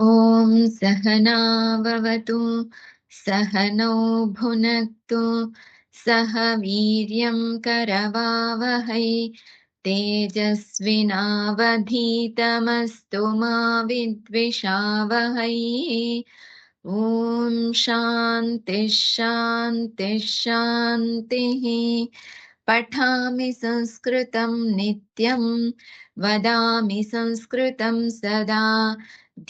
ॐ सहनाववतु सहनौ भुनक्तु सह वीर्यं करवावहै तेजस्विनावधीतमस्तु मा विद्विषावहै। ॐ शान्ति शान्ति शान्तिः। पठामि संस्कृतं नित्यं वदामि संस्कृतं सदा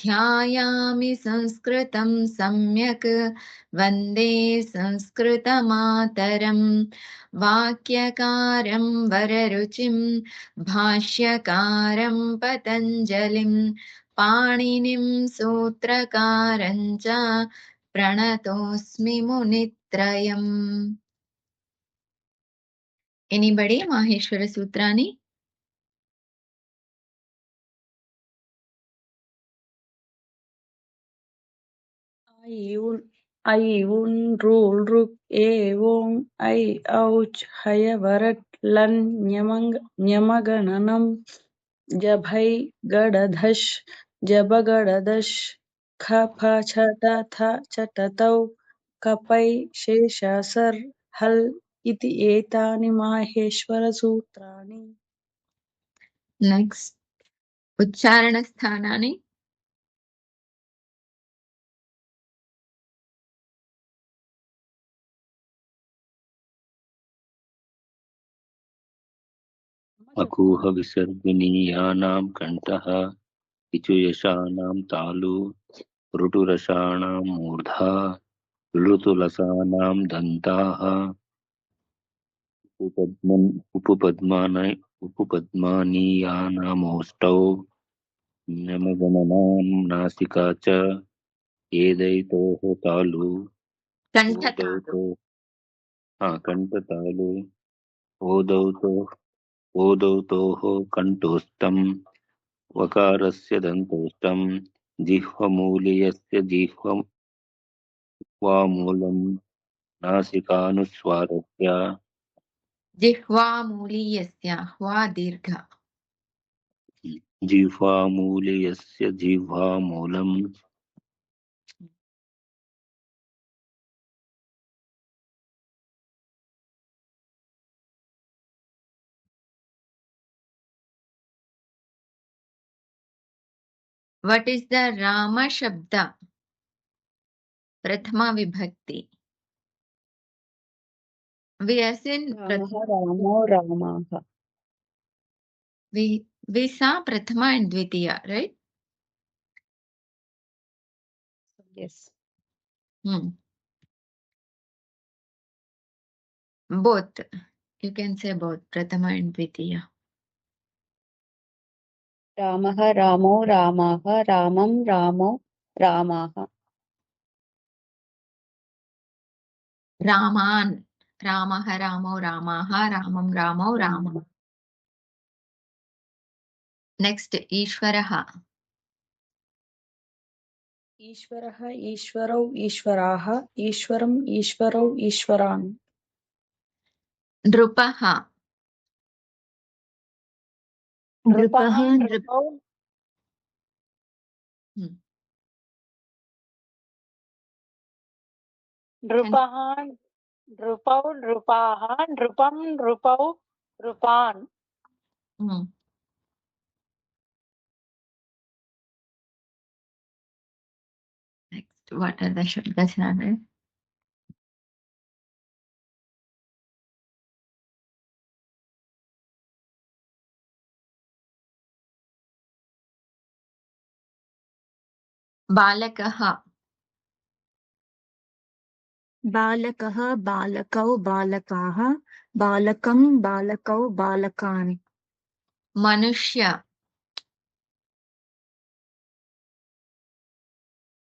ध्यायामि संस्कृतं सम्यक् वन्दे संस्कृतमातरम्। वाक्यकारं वररुचिं भाष्यकारं पतञ्जलिं पाणिनिं सूत्रकारं च प्रणतोऽस्मि मुनित्रयम्। Anybody Maheshwara Sutrani? I un I un rule rook a wong I ouch hayavarat lan nyamagananam jabhai gadadhash jabagadadash khapa chata tha chatatau kapai sheshasar hal iti etani maheshwara sutrani. Next. Ucharana Sthanani. अकूह विसर्जनीयानां कण्ठः किचुयशानां तालु ऋटुरसानां मूर्धा ऋतुलसानां दन्ताः उपपद्मानीयानामौष्टौ नमगमनां नासिका च एदैतोः तालु Kantatalu. कण्ठतालु ओदौतोः कण्ठोष्टं वकारस्य दन्तोष्टं जिह्वमूलीयस्य जिह्वामूलं नासिकानुस्वारस्य Jihva Muli Yasya Hva Dirgha. जिह्वामूलीयस्य जिह्वामूलं What is the Rama Shabda? Prathama Vibhakti. We as in Ramaha Ramo Ramaha. we saw Prathama and Dvitiya, right? Yes. Both. You can say both Prathama and Dvitiya. Ramaha Ramo Ramaha Ramam Ramo Ramaha. Raman. Ramaha Ramo Ramaha Ramam Ramo Rama. Next Ishvaraha. Ishvaraha Ishvarau Ishvaraha Ishvaram Ishvarau Ishvaran. Drupaha. नृपः Nrup- नृपौ hmm. नृपः नृपौ नृपाः नृपं नृपौ नृपान् Hmm. Next, what are the Shabdas are there? Balakaha. बालकः बालकौ बालकाः बालकं बालकौ बालकान् Manushya.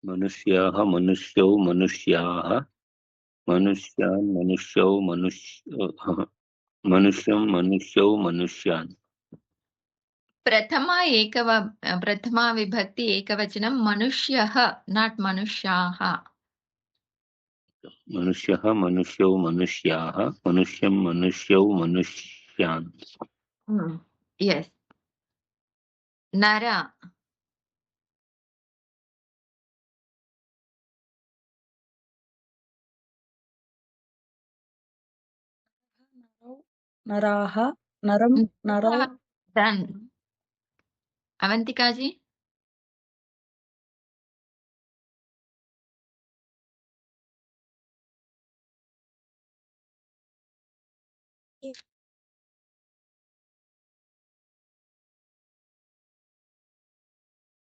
मनुष्याः मनुष्यौ मनुष्याः मनुष्यान् मनुष्यौ मनुष्यं मनुष्यौ मनुष्यान् Prathama Vibhakti Ekavachanam Manushyah, not Manushaha. मनुष्यः मनुष्यौ मनुष्याः मनुष्यं मनुष्यौ मनुष्यान् Yes. Nara. नराः नरं नरौ Done. Avantika ji.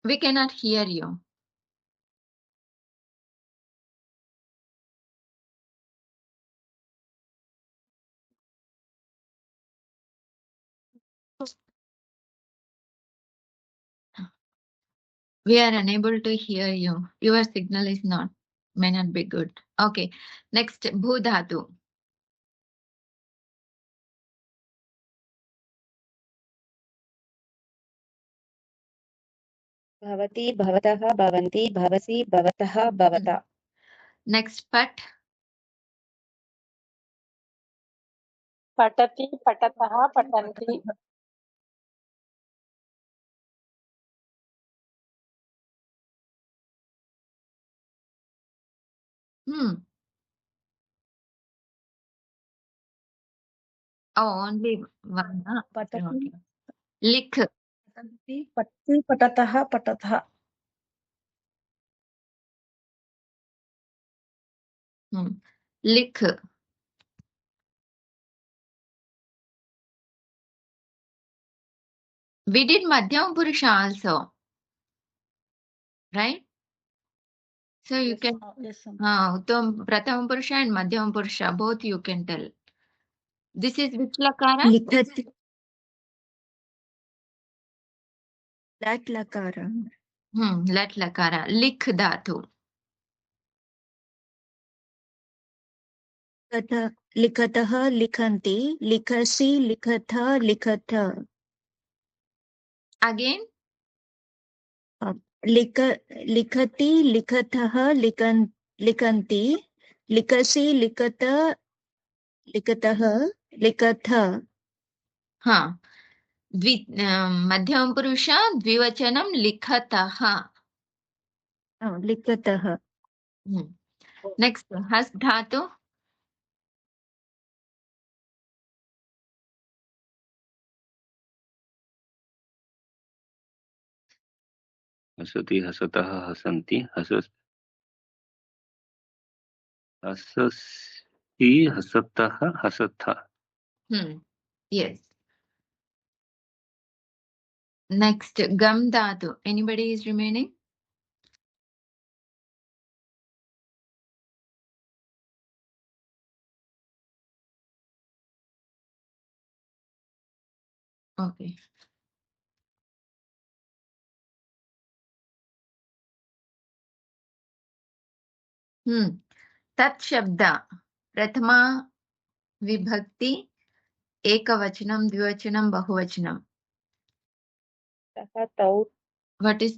We cannot hear you. We are unable to hear you. Your signal is may not be good. Okay. Next, Bhudhatu. भवति भवतः भवन्ति भवसि भवतः भवता Next, Pat. पठति पठतः पठन्ति Oh, only one. पठति Okay. Likh. पठन्ति पठति पठतः पठतः Likh. We did Madhyam Purusha also, right? So you can, yes Uttam Pratham Purusha and Madhyam Purusha, both you can tell. This is which lakara? लिखति लट् लकार Lat lakara. Likh dhatu. लिखतः लिखन्ति लिखसि लिखथ लिखथ Again? लिखति लिखतः लिखन्ति लिखसि लिखत लिखतः लिखथ Madhyam Purusha, Dvivachanam likhataha. लिखतः Next, Has dhatu. हसति हसतः हसन्ति हससि हसतः हसथ Yes. Next, Gam dhatu. Anybody is remaining? Okay. Tat shabda. Prathama vibhakti. Ekavachanam, dvivachanam, bahuvachanam. तः तौ What is?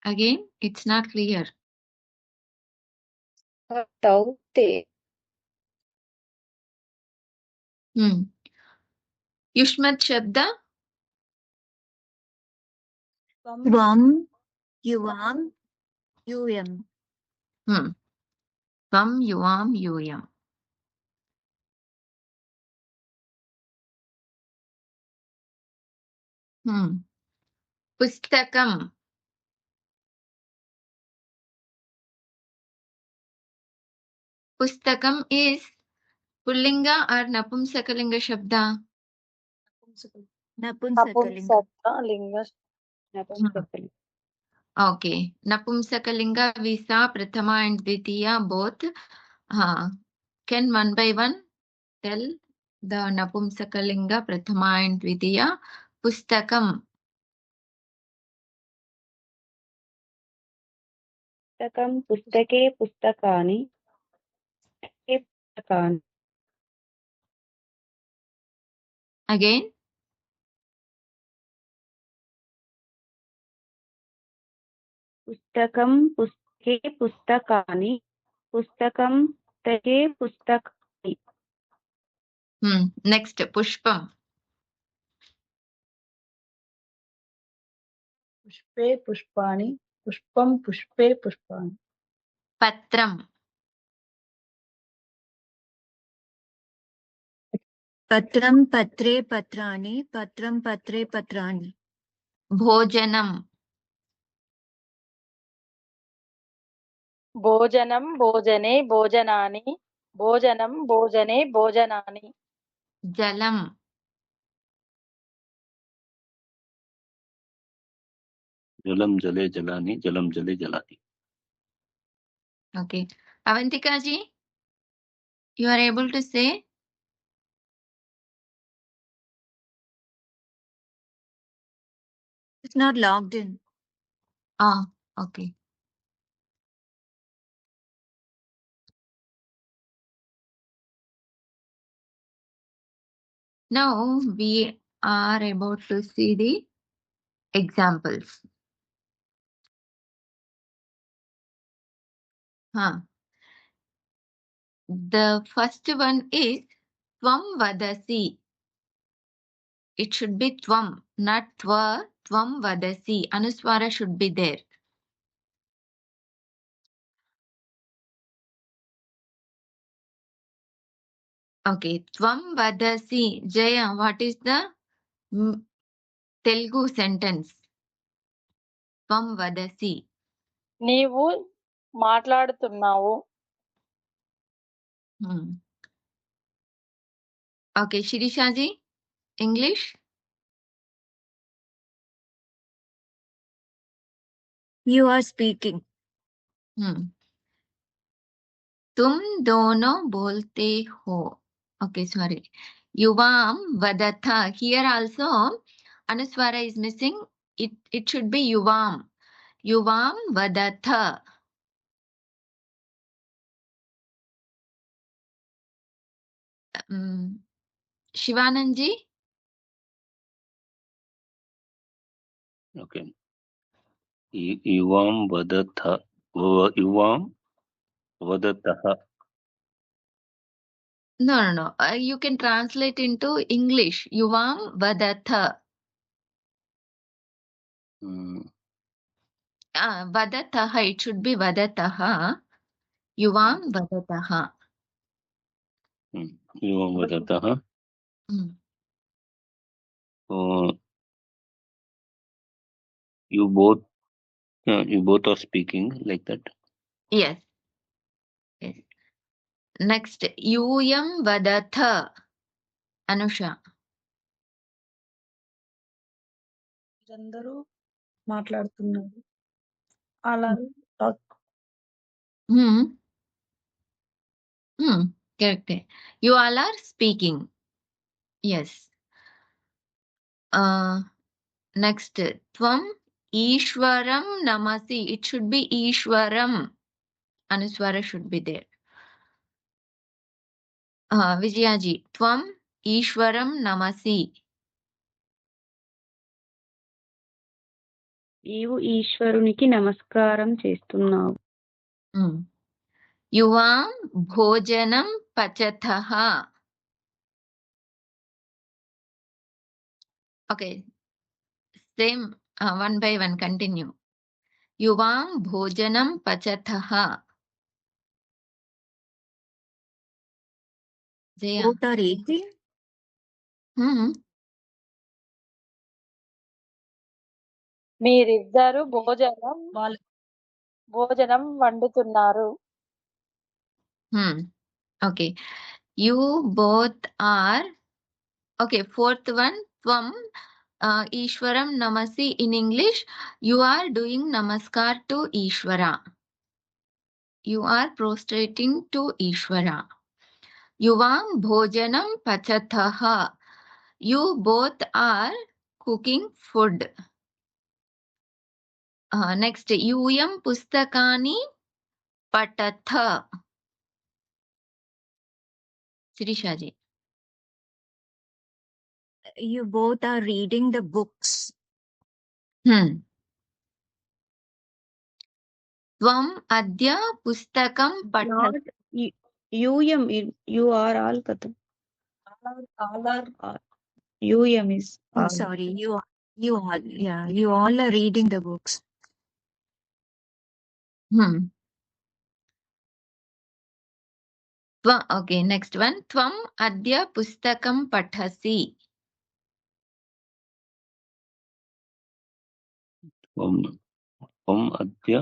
Again, it's not clear. तौ ते Yushmat shabda. त्वं युवां यूयम् Tvam yuvam yuyam. Pustakam. Pustakam is Pullinga or Napumsakalinga shabda? नपुंसकलिङ्ग लिंग Okay. Napumsakalinga, Visa, Prathama and Dvitiya both. Can one by one tell the Napumsakalinga, Prathama and Dvitiya? Pustakam. पुस्तकं पुस्तके पुस्तकानि पुस्तकानि Again? पुस्तकं पुस्तके पुस्तकानि पुस्तकं पुस्तके पुस्तकानि Next, Pushpam. पुष्पे पुष्पाणि पुष्पं पुष्पे पुष्पाणि पत्रम, पत्रं पत्रे पत्राणि पत्रं पत्रे पत्राणि भोजनम, भोजनं भोजने भोजनानि भोजनं भोजने भोजनानि जलम, जलम जले जलानि जलम जले जलानि. okay. Avantika ji, you are able to say? it's not logged in. Ah, okay. Now we are about to see the examples. The first one is Tvam Vadasi. It should be Tvam, not Tva. Tvam Vadasi. Anuswara should be there. Okay. Tvam Vadasi. Jaya, what is the Telugu sentence? Tvam Vadasi. నీవు మాట్లాడుతున్నావు Okay. Shirisha ji, English? You are speaking. तुम दोनों बोलते हो. Okay, sorry. Yuvam vadatha. Here also Anuswara is missing. It should be Yuvam. Yuvam vadatha. Shivanand ji? Okay. Yuvam vadatha. Yuvam vadatah. No. You can translate into English. Yuvam vadatha. Vadataha. It should be vadataha. Yuvam vadataha. Yuvam vadatah. You both are speaking like that. Yes. Next, Yuyam vadatha. Anusha. మీరందరూ మాట్లాడుతున్నారు అలా Correct. You all are speaking. Yes. Next, Tvam Ishwaram Namasi. It should be Ishwaram. Anuswara should be there. Vijayaji, Tvam Ishwaram Namasi. నీవు ఈశ్వరునికి నమస్కారం చేస్తున్నావు Yuvam Bhojanam Pachatha. Okay. Same one by one. Continue. Yuvam Bhojanam Pachatha. Jaya. Both are eating. మీరిద్దరు వాళ్ళు భోజనం వండుతున్నారు Okay. You both are. Okay. Fourth one. Tvam Ishwaram Namasi. In English, you are doing namaskar to Ishwara. You are prostrating to Ishwara. Yuvam Bhojanam Pachatha. You both are cooking food. Next, Yuyam Pustakani Patatha. Sirisha ji. You both are reading the books. Tvam Adya Pustakam Patat. యూయం you are all కదా all are యూయం is I'm sorry. You all, yeah, you all are reading the books. Okay, next one. Tvam adya pustakam pathasi. त्वम् अद्य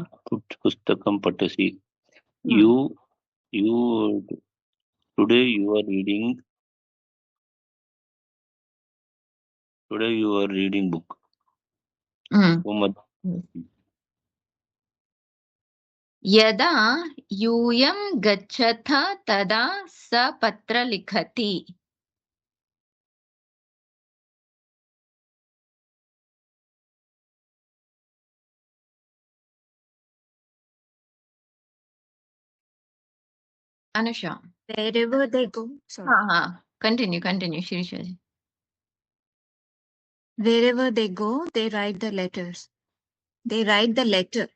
पुस्तकं पठसि. Hmm. You today you are reading. Today you are reading book. Hmm. त्वम् यदा यूयं गच्छथ तदा स पत्र लिखति. Anusha. Wherever they go, sorry. Continue, Shirisha ji. Wherever they go, they write the letters. They write the letter.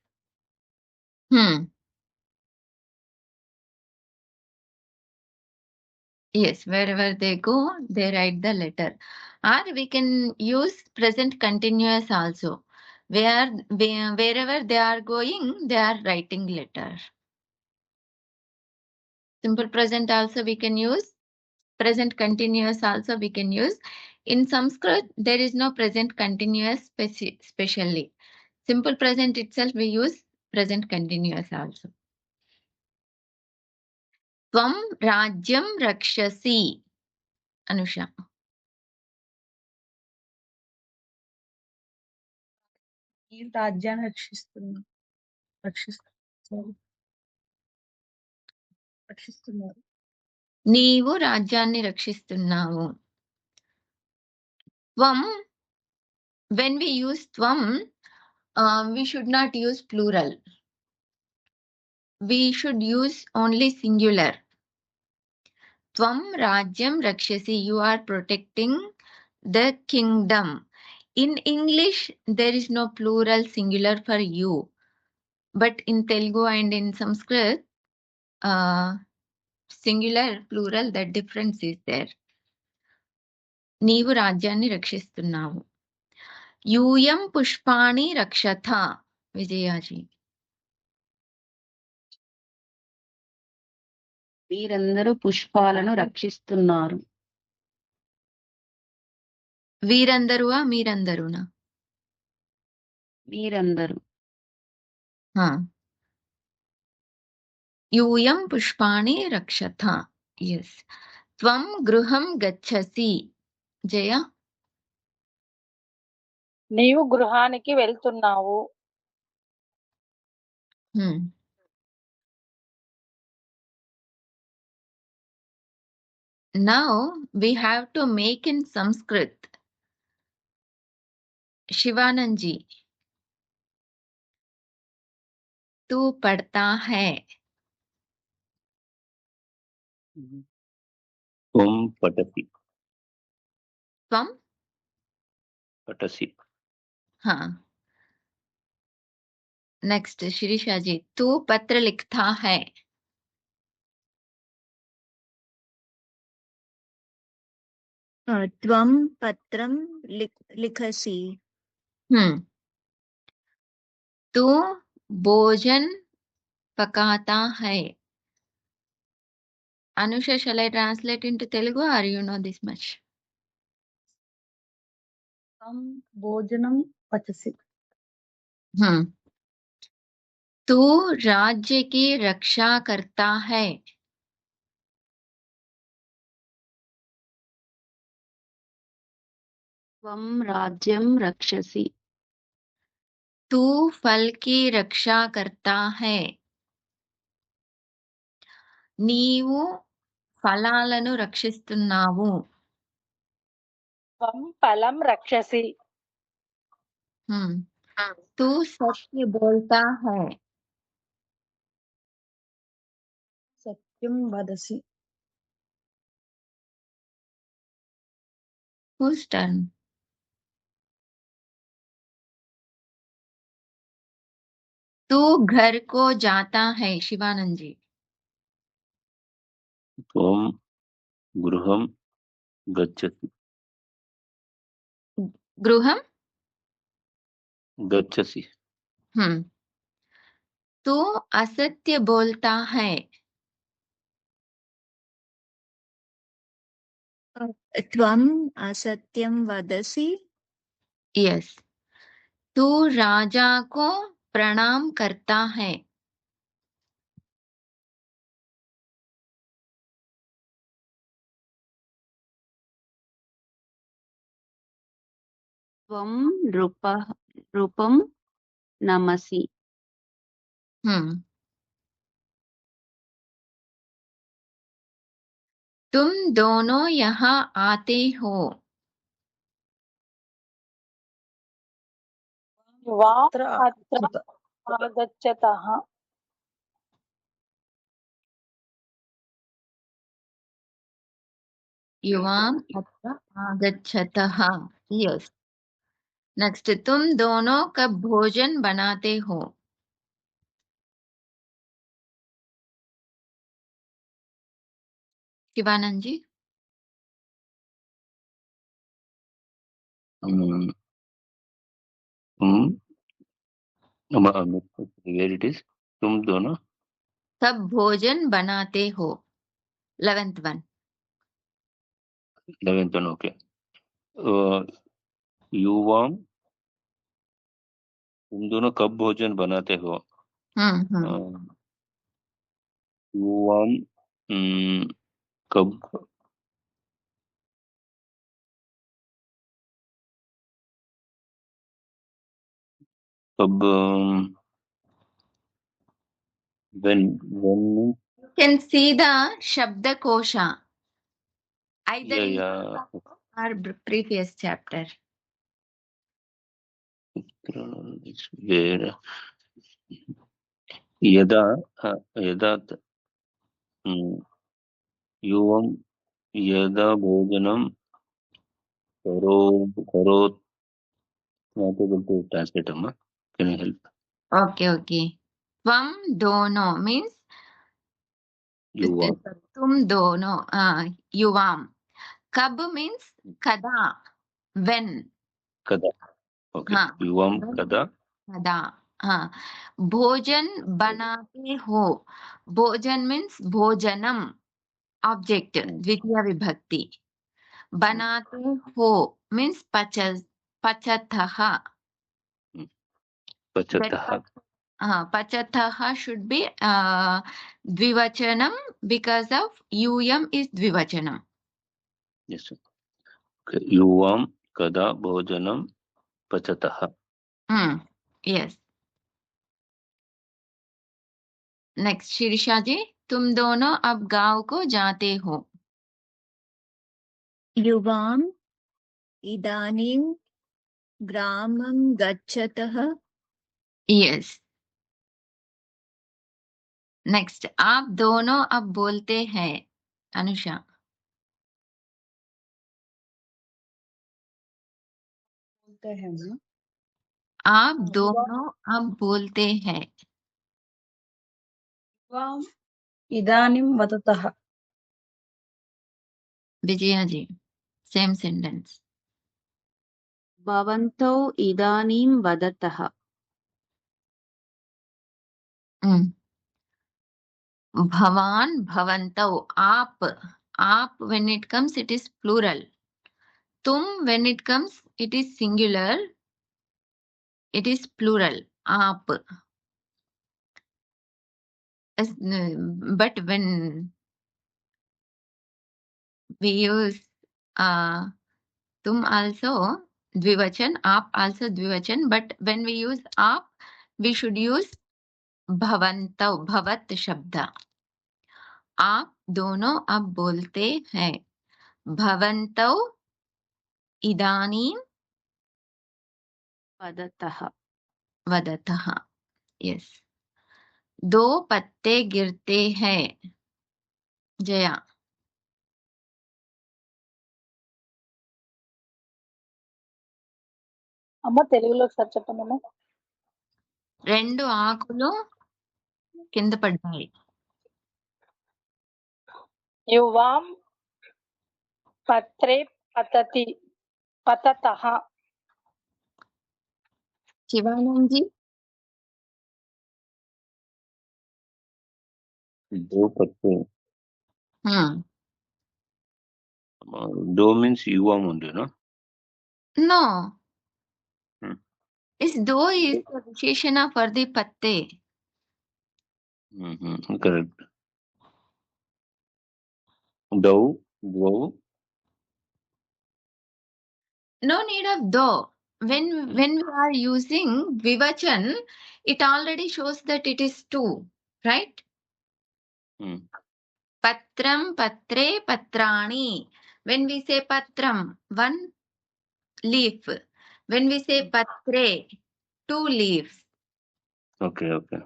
Yes, wherever they go, they write the letter. Or we can use present continuous also. Wherever they are going, they are writing letter. Simple present also we can use. Present continuous also we can use. In Sanskrit, there is no present continuous specially. Simple present itself we use present continuous also. Tvam rajyam rakshasi. Anusha. ఈ రాజ్యాన్ని రక్షిస్తున్నారు. నీవు రాజ్యాన్ని రక్షిస్తున్నావు. Tvam, when we use tvam, we should not use plural. We should use only singular. Tvam rajyam rakshasi. You are protecting the kingdom. In English, there is no plural singular for you. But in Telugu and in Sanskrit, singular, plural, that difference is there. నీవు రాజ్యాన్ని రక్షిస్తున్నావు. యూయం పుష్పాణి రక్షథ. విజయాజీ. వీరందరూ పుష్పాలను రక్షిస్తున్నారు. వీరందరువా మీరందరునా? వీరందరూ. యూయం పుష్పాణి రక్షథ. Yes. త్వం గృహం గచ్చసి. జయ. నీవు గృహానికి వెళ్తున్నావు. Now we have to make in Sanskrit. Shivanand जी. तू पढ़ता है. त्वं पठसि. त्वं पठसि. हाँ. नेक्स्ट शिरीषा जी. तू पत्र लिखता है. त्वं पत्रं लिखसि. तू भोजन पकाता है. Anusha, shall I translate into Telugu or you know this much? భోజనం పచసి. तू राज्य की रक्षा करता है. त्वं राज्यं रक्षसि. तू फल की रक्षा करता है. నీవు ఫలాలను రక్షిస్తున్నావు. త్వం ఫలం రక్షసి. तू सत्य बोलता है. సత్యం వదసి. Whose turn? तू घर को जाता है. शिवानंद जी. त्वं गृहं गच्छसि. गृहं गच्छसि तू असत्य बोलता है। त्वम् असत्यं वदसि। यस। तू राजा को प्रणाम करता है। त्वं रूपं नमसि। तुम दोनों यहाँ आते हो। युवाम् अत्र अत्र आगच्छतः। युवाम अत्र आगच्छतः। यस। नेक्स्ट, तुम दोनों कब भोजन बनाते हो? शिवानंद जी। वेर इट इज तुम दोनों कब भोजन बनाते हो? 11th वन। 11th one. ओके युवाम तुम दोनों कब भोजन बनाते हो? युवाम कब कब when Can see the Shabdakosha either in yeah our previous chapter. it's where यदा यदा युवं यदा भोजनं करोत् not able to translate amma can you help Okay. Tvam dono means युवा tum dono. Yuvam. Kab means kada. When. kada okay हाँ. युवं kada kada. हाँ. भोजन बनाते हो. भोजन means भोजनम. Object. द्वितीय विभक्ति. बनाते हो means pachatah. पचतः Pachatah should be dvivachanam because of UM is dvivachanam. yes okay युवं kada भोजनं पचतः Yes. Next, शिरीषा जी, तुम दोनों अब गांव को जाते हो। युवाम् इदानीं ग्रामं गच्छतः। Yes. Next, आप दोनों अब बोलते हैं। अनुषा। बोलते हैं ना। आप दोनों अब बोलते हैं। युवाम् इदानीं वदतः। विजया जी, सेम सेंटेंस। भवन्तौ इदानीं वदतः। भवान भवन्तौ आप when it comes it is plural. तुम when it comes it is singular, it is plural. आप. But when we use tum also dvivachan, आप also dvivachan, but when we use आप we should use भवन्तौ भवत शब्द। आप दोनों अब बोलते हैं। भवन्तौ इदानीं वदतः। यस। दो पत्ते गिरते हैं। जया। అమ్మ తెలుగులో ఒకసారి చెప్పండి అమ్మ. రెండు ఆకులు కింద పడ్డాయి. युवाम् पत्रे पततः. शिवानंद जी दो पत्ते दो मीन्स युवा मुंडे ना no Hmm. is do is the visheshana for the patte. Correct. Dau, dvau. No need of do. When we are using vivachan, it already shows that it is two, right? Patram, patre, patrani. When we say patram, one leaf. When we say patre, two leaves. Okay.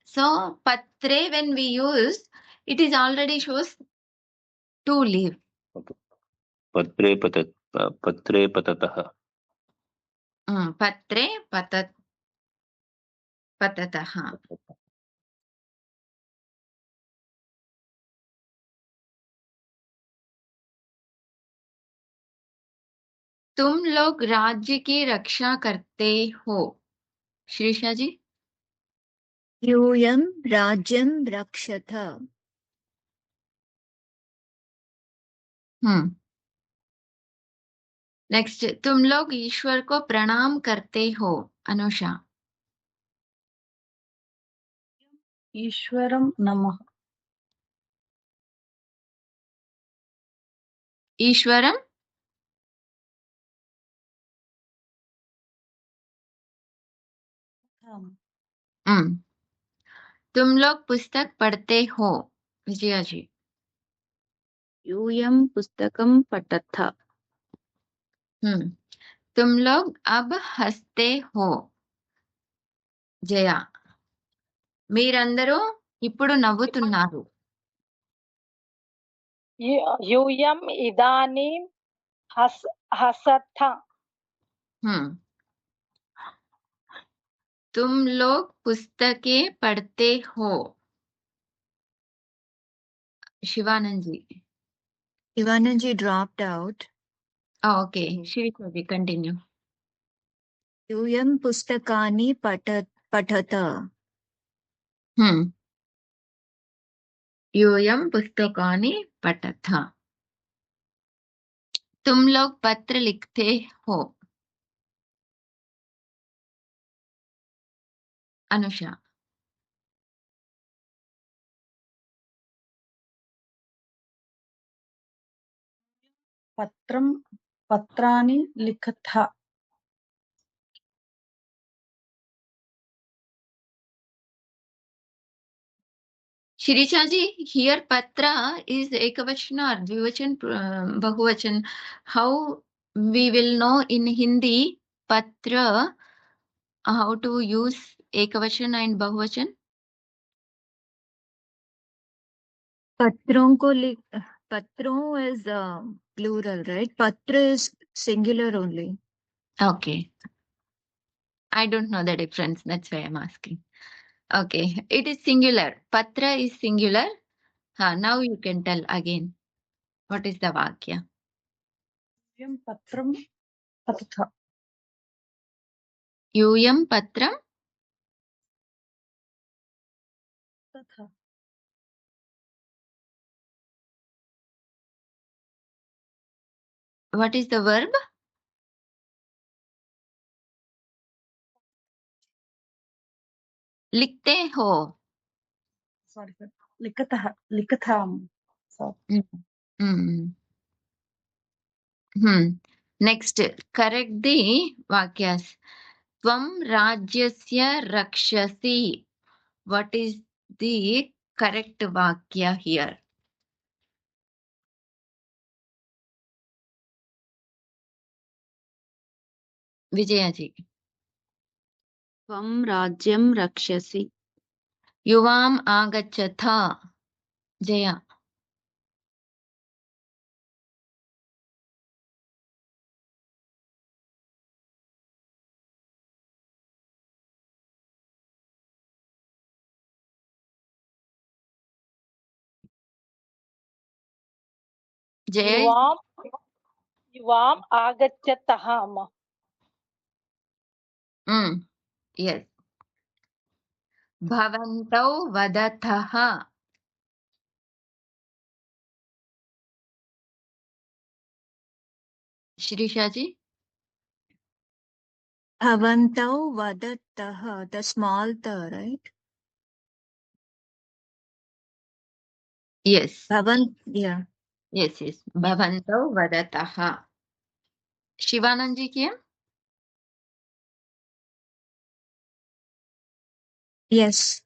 So patre when we use, it is already shows two leaves. Patre patatah. Patre patatah. तुम लोग राज्य की रक्षा करते हो श्रीषा जी यूयं राज्यं रक्षथ next तुम लोग ईश्वर को प्रणाम करते हो अनुषा ईश्वरं नमः ईश्वरम तुम लोग पुस्तक पढ़ते हो विजया जी यूयं पुस्तकं पठथ तुम लोग अब हंसते हो జయ మీరందరూ ఇప్పుడు నవ్వుతున్నారు यूयम् इदानीं हसथ तुम लोग पुस्तकें पढ़ते हो Shivanand ji Shivananji dropped out. Okay Shirisha ji continue यूयं पुस्तकानि पठत यूयं पुस्तकानि पठथ तुम लोग पत्र लिखते हो अनुषा पत्राणि लिखथ Shirisha ji here patra is ekavachana or dvivachan bahuvachan how we will know in Hindi patra how to use ekavachan and bahuvachan पत्रों को पत्रों is plural, right? Patra is singular only. okay I don't know the difference that's why I'm asking okay it is singular patra is singular now you can tell again what is the vakya यूयं पत्रं पठथ यूयं patram तथा what is the verb लिखते हो sorry लिखतः लिखताम sorry next correct the वाक्यास त्वं राज्यस्य रक्षसि व्हाट इज दी करेक्ट वाक्य हियर विजया जी त्वं राज्यं रक्षसि युवाम् आगच्छथ जया जया युवाम् आगच्छतः Yes. Bhavantau vadataha. Shirisha ji. Bhavantau vadattah, the small ta, right? Yes. Yeah. Yes. Bhavantau vadataha. Shivanand ji kiya? Yes.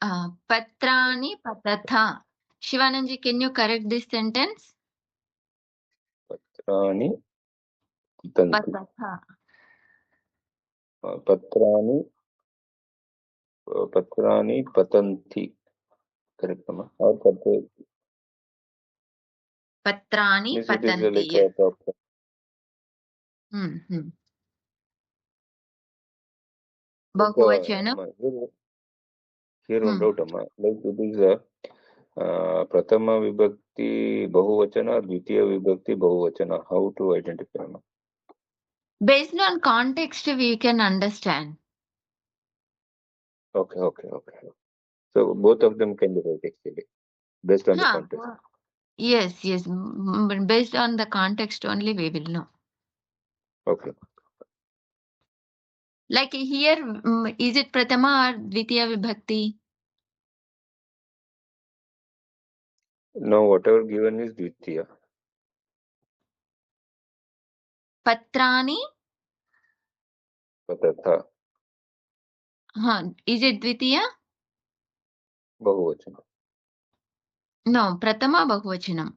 Patrani patatha. Shivanand ji, can you correct this sentence? पत्राणि पतन्ति Patatha. पत्राणि पतन्ति correct अम्मा और पत्र Patrani means it is patanti. like Yes. a top. Bahuvachanam. Here one doubt amma, like it is a prathama vibhakti bahuvachana, dvitiya vibhakti bahuvachana. How to identify amma? Based on context, we can understand. Okay. So both of them can be right actually, based on the context. Yes. Based on the context only we will know. Okay. Like here, is it Prathama or Dvitiya Vibhakti? Now whatever given is dvitiya. Patrani? Patatha. Is it Dvitiya? Bahuvachana. No, Prathama Bahuvachanam.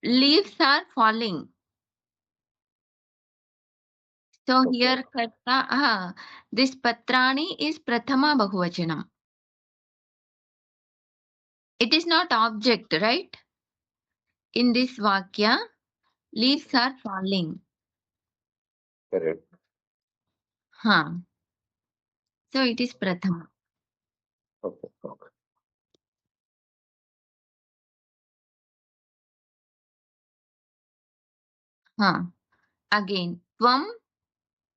Leaves are falling. So Okay. here Karta, this Patrani is Prathama Bahuvachanam. It is not object, right? In this Vakya, leaves are falling. Correct. So it is Prathama. Okay. Again, Tvam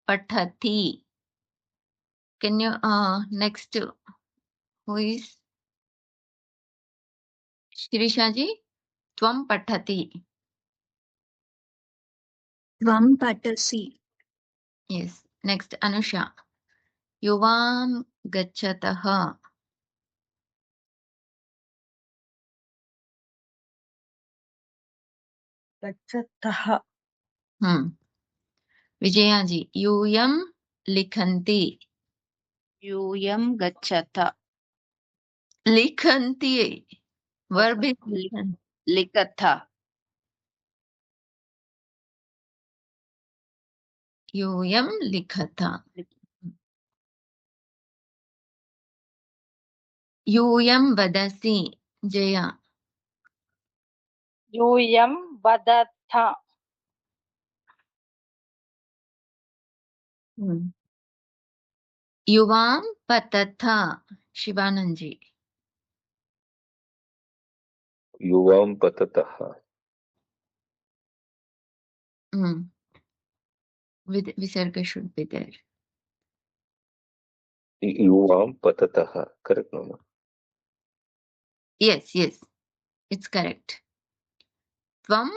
Pathati. Can you, next, who is? Shirisha ji? Tvam Pathati. Tvam patasi. Yes. Next, Anusha. Yuvam Gachataha. गच्छतः Vijaya ji. Yuyam Likhanti. यूयं गच्छत Likhanti. Verb is likhanti. लिखथ Yuyam Likhata. Yuyam Vadasi. Jaya. यूयं वदथ Yuvam Patatha. Shivananji. Yuvam patataha. With Visarga should be there. Yuvam patataha. Correct no? Yes. It's correct. Tvam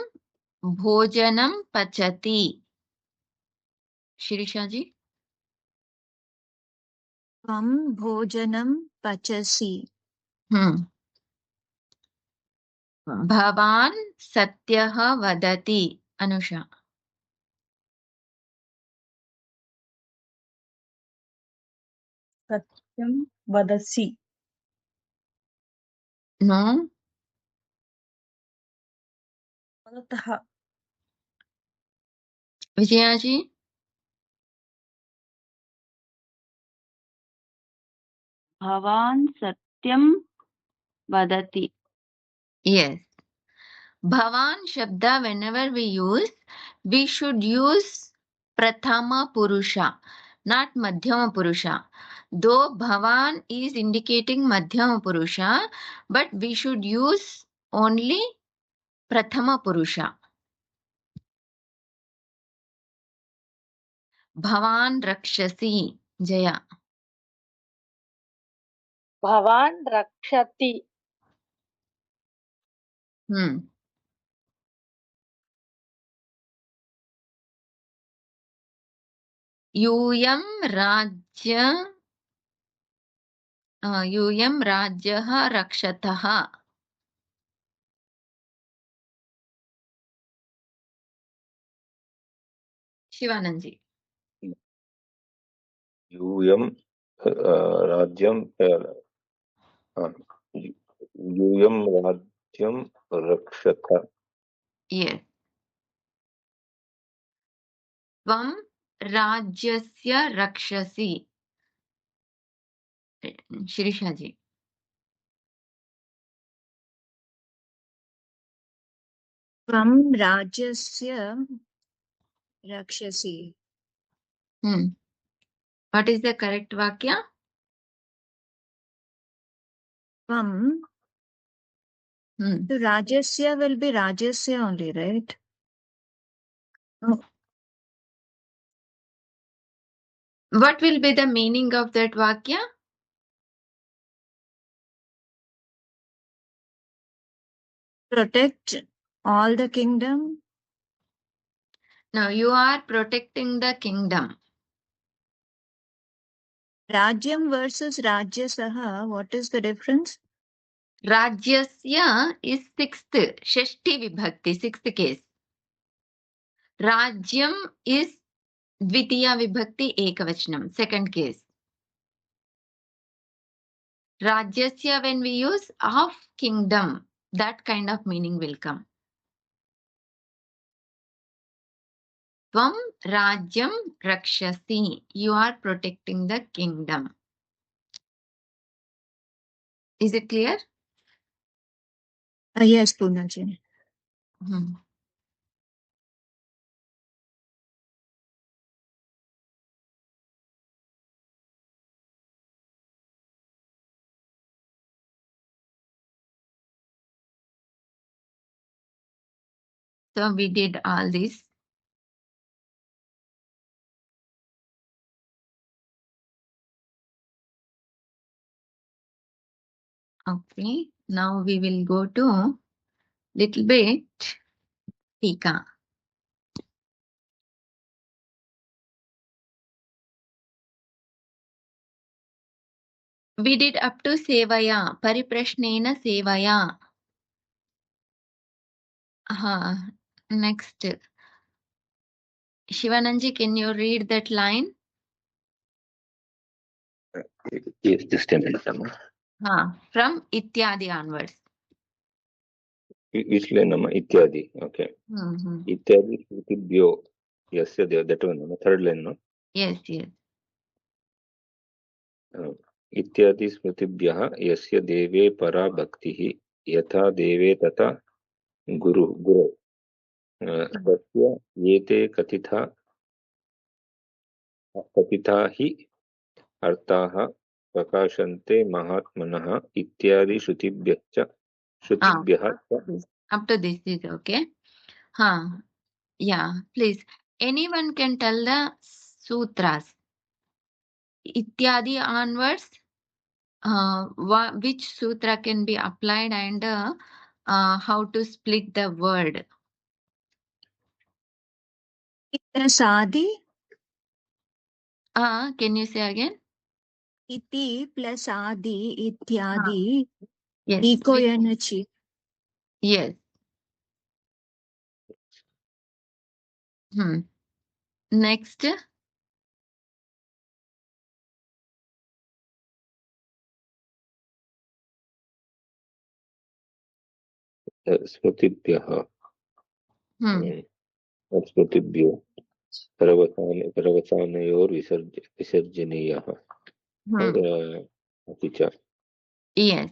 Bhojanam Pachati. Shirisha ji. Tvam bhojanam pachasi. Bhavan Satyaha Vadati. Anusha. सत्यं वदसि No. वदतः Vijaya ji. भवान् सत्यं वदति Yes. Bhavan Shabda, whenever we use, we should use Prathama Purusha, not Madhyama Purusha. Though Bhavan is indicating Madhyama Purusha, but we should use only Prathama Purusha. भवान् रक्षसि जया भवान् रक्षति यूयं राज्यः रक्षतः शिवानंद जी यूयं राज्यं यूयं राज्यं रक्षत यस त्वं राज्यस्य रक्षसि शिरीषा जी त्वं राज्यस्य रक्षसि what is the correct vakya त्वं so rajasya will be rajasya only, right? Oh, what will be the meaning of that vakya protect all the kingdom. now you are protecting the kingdom Rajyam versus Rajyasaha, what is the difference? Rajyasya is sixth, Shashti Vibhakti, sixth case. Rajyam is Dvitiya Vibhakti Ekavachanam, second case. Rajyasya, when we use of kingdom, that kind of meaning will come. Tvam Rajyam Rakshasi, you are protecting the kingdom. Is it clear? Yes, Poonaji. So we did all this. Okay, now we will go to little bit Tika. We did up to Sevaya, Pariprashnena Sevaya. Next. Shivananji, can you read that line? Yes, just a minute. From Ityadi onwards. Which line? Ityadi. Okay. Ityadi Smritibhyo. Yes, that one. Third line, no? Yes, yes. इत्यादि स्मृतिभ्यः यस्य देवे परा भक्तिः यथा देवे तथा गुरु तस्य एते कथिता हि अर्थाः प्रकाशन्ते महात्मनः इत्यादि श्रुतिभ्यः Up to this is okay. Yeah, please. Anyone can tell the sutras. Ityadi onwards. Which sutra can be applied and how to split the word? Plus Adi. Can you say again? Iti plus Adi, Ityadi. Yes. Iko Yanachi. Yes. Next. स्मृतिभ्यः स्मृतिभ्यो पर्वसानयोर्विसर्जनीयः अपि च Yes.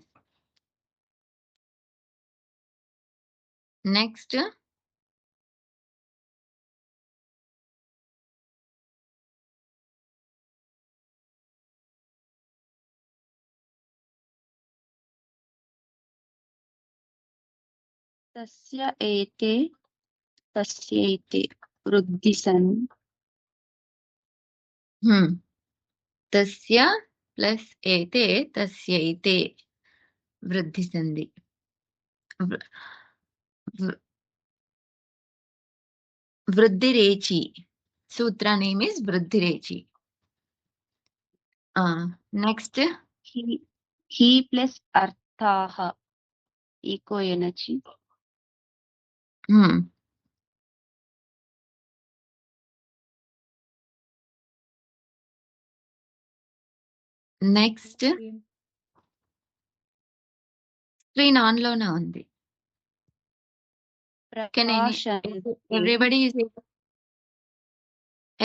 Next. तस्य एते तस्यैते वृद्धिसन् तस्य plus एते तस्यैते वृद्धिसन्धि वृद्धिरेचि सूत्र name is वृद्धिरेचि next he plus arthaha iko enachi next screen on లోనే ఉంది prakashanti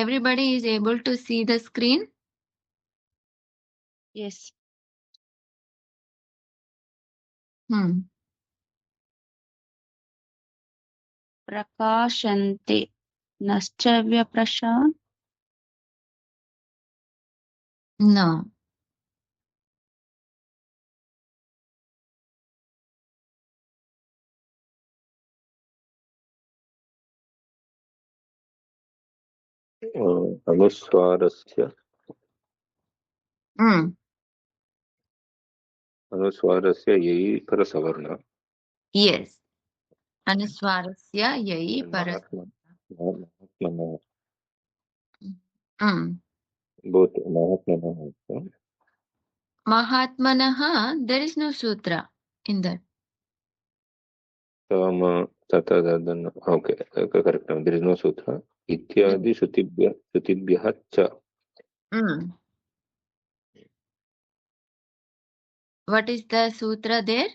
everybody is able to see the screen. yes prakashante naschavya prashant No. अनुस्वारस्य अनुस्वारस्य ययि परसवर्ण Yes. अनुस्वारस्य ययि परस महात्मनः both महात्मनः Mahatmanah, there is no sutra in that. Okay, correct. There is no sutra. Ityadi shutibhyah cha. What is the sutra there?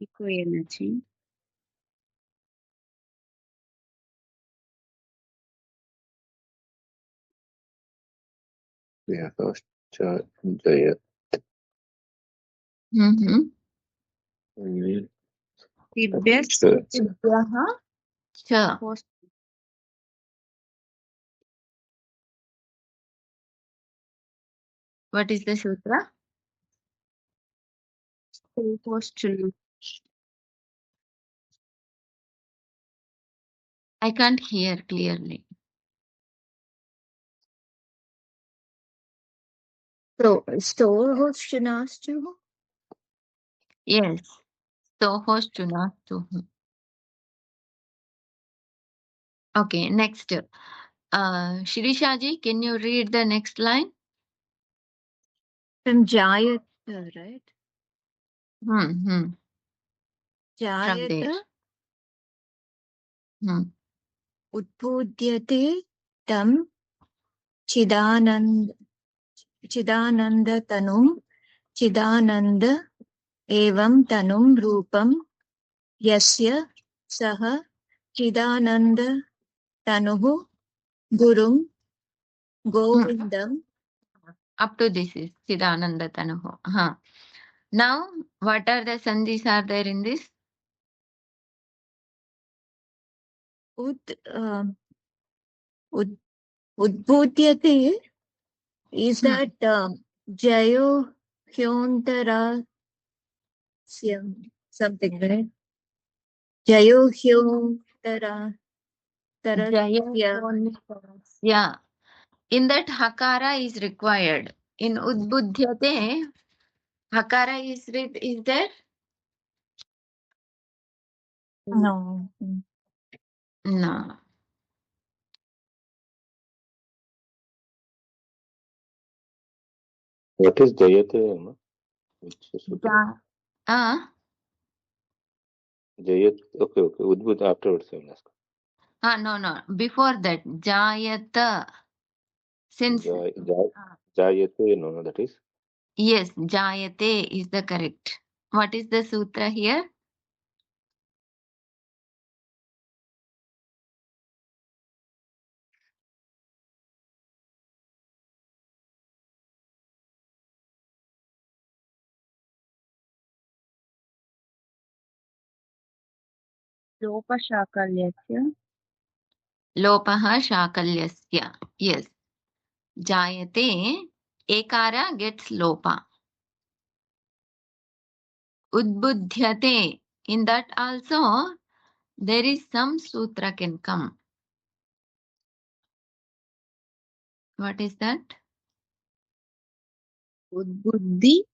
iko enachi Vyascha jayat. tibbyas Cha. What is the sutra? postulu I can't hear clearly. So, Stohoshanastu. Yes. Stohoshtunastu. Okay, next. Shirishaji, can you read the next line? From Jayata, right? From Jayata there. udbhudyate tam chidananda tanum chidananda evam tanum rupam yasya saha chidananda tanuhu gurum govindam. Up to this is Chidananda Tanuho. Now, what are the sandhis are there in this? Udbhudyate is that Jayo Hyontara something, right? Jayo Hyontara Yeah. In that Hakara is required. In Udbudhyate, Hakara is there? No. No. What is jayate? Which sutra? Jayat. Okay. Udbud afterwards. No. Before that, Jayata. Since Jayate, no, that is. Yes, Jayate is the correct. What is the sutra here? lopashakalyasya Lopaha Shakalyasya. Yes. Jayate, Ekara gets Lopa. Udbudhyate In that also, there is some sutra can come. What is that? Buddhi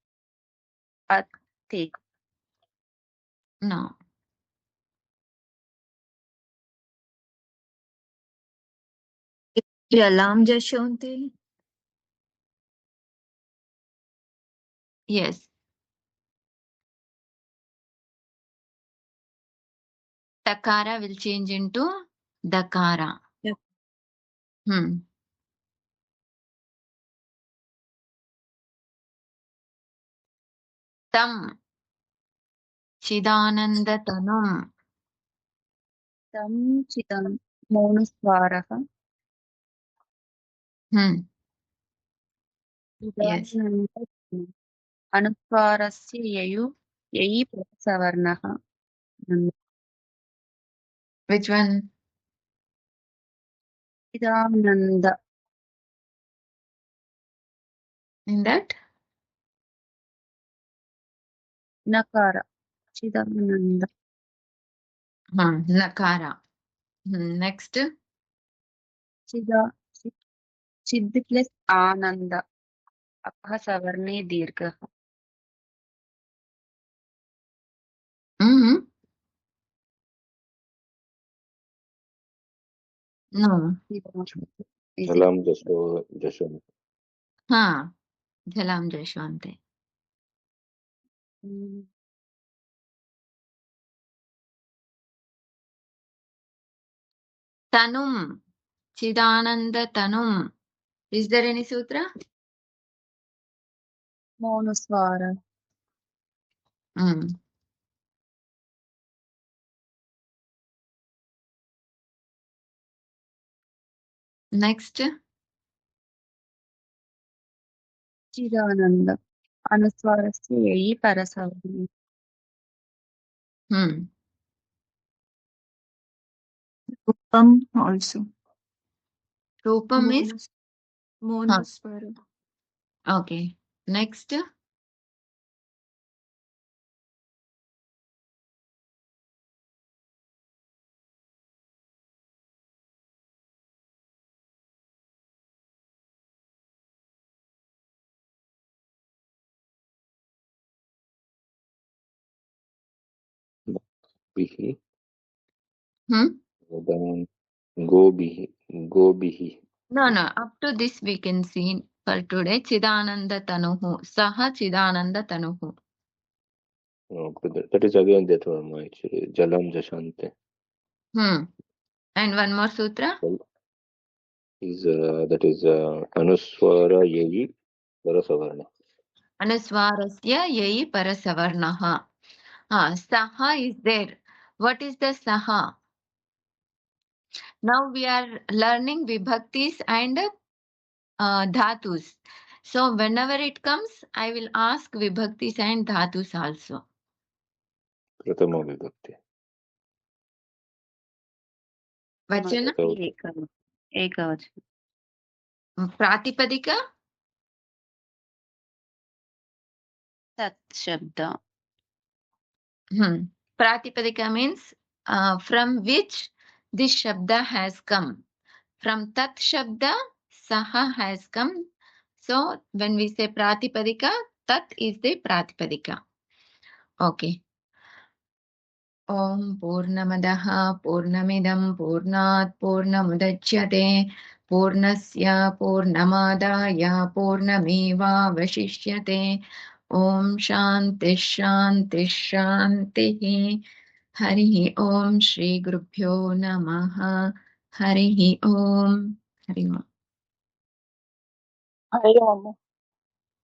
Atik. No. Jalam Jashonte. Yes. Takara will change into Dakara. Yep. Tam Chidanandatanum. Tam Chidam Monuswaraha. Yes. Chidanandatanum. Anuswarasya yayu yayi prasavarnaha. Which one? Chidananda. In that? Nakara. Chidananda. Nakara. Next. Chida. Chid plus Ananda. Apah savarne dirgha. No. Is it? Jalam Jashwant. Jalam Jashwante. Tanum. Chidananda Tanum. Is there any sutra? Monuswara. Next. Chidananda. Anuswarasya yayi parasavarne. Rupam also. Rupam is? Monuswara. Okay. Next. Bihi. Hmm? Gobihi. No. Up to this we can see for today. Chidananda Tanuhu. Saha Chidananda Tanuhu. No, that is again that one actually. Jalam Jashante. And one more sutra? That is Anuswara Yayi Parasavarna. Anuswarasya Yayi Parasavarnaha. Saha is there. What is the Saha? Now we are learning Vibhaktis and Dhatus. So whenever it comes, I will ask Vibhaktis and Dhatus also. Pratama Vibhakti. Vachana? Ekavachana. Pratipadika? Tat Shabda. Pratipadika means from which this Shabda has come. From Tat Shabda, Saha has come. So when we say Pratipadika, Tat is the Pratipadika. Okay. Om Purnamadaha Purnamidam Purnat Purnamudachyate Purnasya Purnamadaya Purnameva Vashishyate Om Shanti Shanti Shanti Harihi Om Shri Gurubhyo Namaha Harihi Om. Harihi Om. Hari Om.